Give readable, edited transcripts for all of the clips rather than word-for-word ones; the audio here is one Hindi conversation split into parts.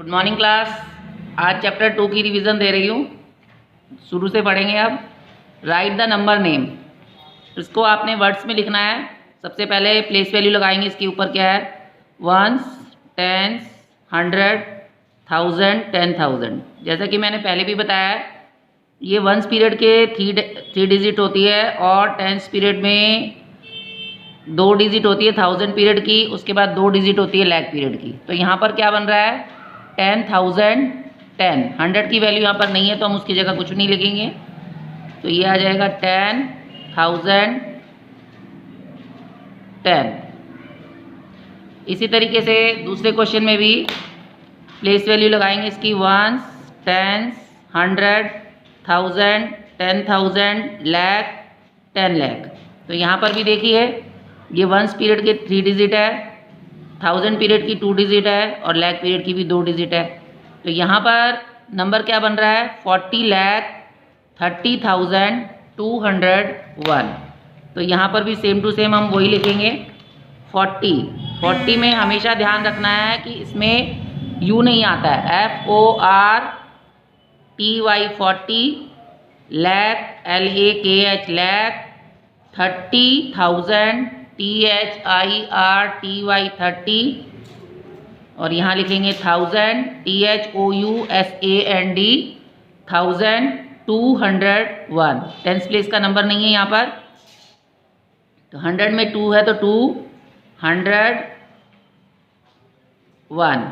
Good morning class. आज चैप्टर 2 की रिवीजन दे रही हूँ। शुरू से पढ़ेंगे। अब राइट द नंबर नेम। इसको आपने वर्ड्स में लिखना है। सबसे पहले प्लेस वैल्यू लगाएंगे। इसके ऊपर क्या है? Ones, tens, 100, 1000, 10,000। जैसा कि मैंने पहले भी बताया, ये वंस पीरियड के थ्री डिजिट होती है और टेंस पीरियड में 2 डिजिट होती है 1000 पीरियड की। उसके बाद 2 डिजिट होती है लैग पीरियड की। तो यहाँ पर क्या बन रहा है? 10,000, 10। 100 की वैल्यू यहाँ पर नहीं है तो हम उसकी जगह कुछ नहीं लिखेंगे। तो ये आ जाएगा 10,000, 10। इसी तरीके से दूसरे क्वेश्चन में भी प्लेस वैल्यू लगाएंगे इसकी। Ones, tens, 100, 1000, 10,000, lakh, 10 lakh. तो यहाँ पर भी देखिए, ये वंस पीरियड के 3 डिजिट है, 1000 पीरियड की 2 डिजिट है और लैग पीरियड की भी 2 डिजिट है। तो यहाँ पर नंबर क्या बन रहा है? 40,30,201। तो यहाँ पर भी सेम टू सेम हम वही लिखेंगे 40 में हमेशा ध्यान रखना है कि इसमें यू नहीं आता है। FORTY 40, lag LAKH lag, 30,000 THIRTY 30 और यहाँ लिखेंगे 1000 THOUSAND 1201। टेंस प्लेस का नंबर नहीं है यहाँ पर। तो 100 में 2 है तो 201।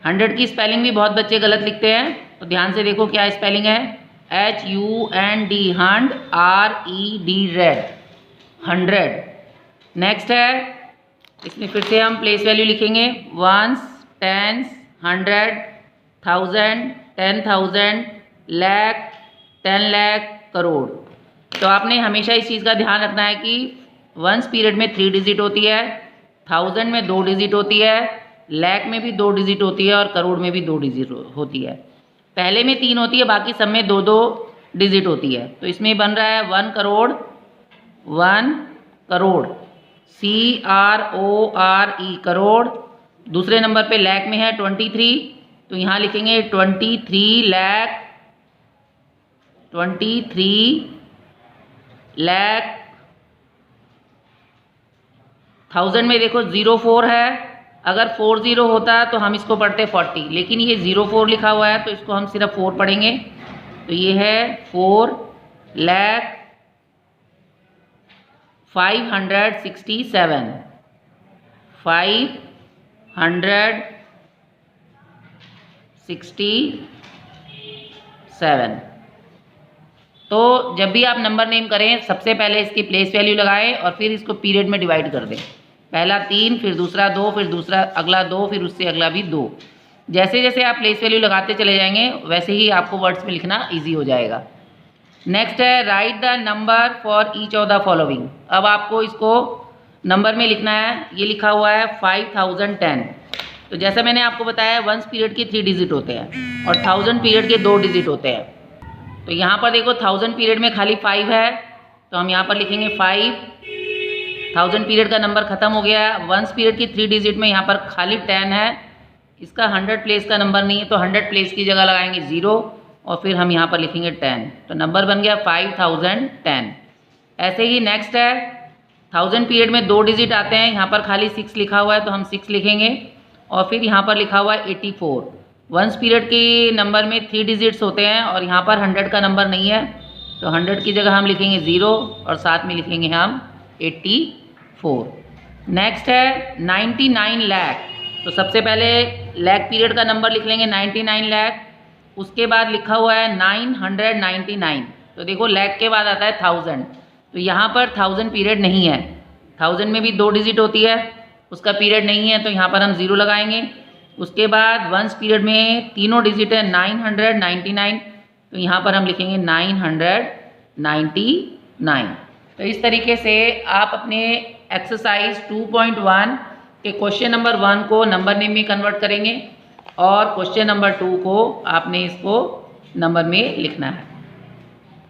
100 की स्पेलिंग भी बहुत बच्चे गलत लिखते हैं, तो ध्यान से देखो क्या स्पेलिंग है। HUND, hund, RED, red, 100। Next है, इसमें फिर से हम प्लेस वैल्यू लिखेंगे। Ones, tens, 100, 1000, 10,000, lakh, 10 lakh, crore. तो आपने हमेशा इस चीज़ का ध्यान रखना है कि वंस पीरियड में 3 डिजिट होती है, 1000 में 2 डिजिट होती है, लैख में भी 2 डिजिट होती है और करोड़ में भी 2 डिजिट होती है। पहले में 3 होती है, बाकी सब में 2-2 डिजिट होती है। तो इसमें बन रहा है 1 करोड़, 1 करोड़, CRORE, करोड़। दूसरे नंबर पे लैख में है 23, तो यहाँ लिखेंगे 23 लैख, 23 लैख। 1000 में देखो 04 है, अगर 40 होता तो हम इसको पढ़ते 40, लेकिन ये 04 लिखा हुआ है तो इसको हम सिर्फ 4 पढ़ेंगे। तो ये है 4 लैख 567, 567। तो जब भी आप नंबर नेम करें, सबसे पहले इसकी प्लेस वैल्यू लगाएं और फिर इसको पीरियड में डिवाइड कर दें। पहला 3, फिर दूसरा 2, फिर दूसरा अगला 2, फिर उससे अगला भी 2। जैसे जैसे आप प्लेस वैल्यू लगाते चले जाएंगे वैसे ही आपको वर्ड्स में लिखना ईजी हो जाएगा। नेक्स्ट है right the number for each of the following. अब आपको इसको नंबर में लिखना है। ये लिखा हुआ है 5010। तो जैसा मैंने आपको बताया, वंस पीरियड के 3 डिजिट होते हैं और 1000 पीरियड के 2 डिजिट होते हैं। तो यहाँ पर देखो 1000 पीरियड में खाली 5 है, तो हम यहाँ पर लिखेंगे 5। 1000 पीरियड का नंबर खत्म हो गया है। वंस पीरियड की 3 डिजिट में यहाँ पर खाली 10 है। इसका 100 प्लेस का नंबर नहीं है, तो 100 प्लेस की जगह लगाएंगे 0 और फिर हम यहाँ पर लिखेंगे 10। तो नंबर बन गया 5010। ऐसे ही नेक्स्ट है, 1000 पीरियड में 2 डिजिट आते हैं। यहाँ पर खाली 6 लिखा हुआ है तो हम 6 लिखेंगे और फिर यहाँ पर लिखा हुआ है 84। वंस पीरियड के नंबर में 3 डिजिट्स होते हैं और यहाँ पर 100 का नंबर नहीं है, तो 100 की जगह हम लिखेंगे 0 और साथ में लिखेंगे हम 84। नेक्स्ट है 99 लैख। तो सबसे पहले लैख पीरियड का नंबर लिख लेंगे 99 लैख। उसके बाद लिखा हुआ है 999। तो देखो लैख के बाद आता है 1000, तो यहाँ पर 1000 पीरियड नहीं है। 1000 में भी 2 डिजिट होती है, उसका पीरियड नहीं है, तो यहाँ पर हम 0 लगाएंगे। उसके बाद वंस पीरियड में तीनों डिजिट है 999, तो यहाँ पर हम लिखेंगे 999। तो इस तरीके से आप अपने एक्सरसाइज 2.1 के क्वेश्चन नंबर 1 को नंबर नेम में कन्वर्ट करेंगे और क्वेश्चन नंबर 2 को आपने इसको नंबर में लिखना है।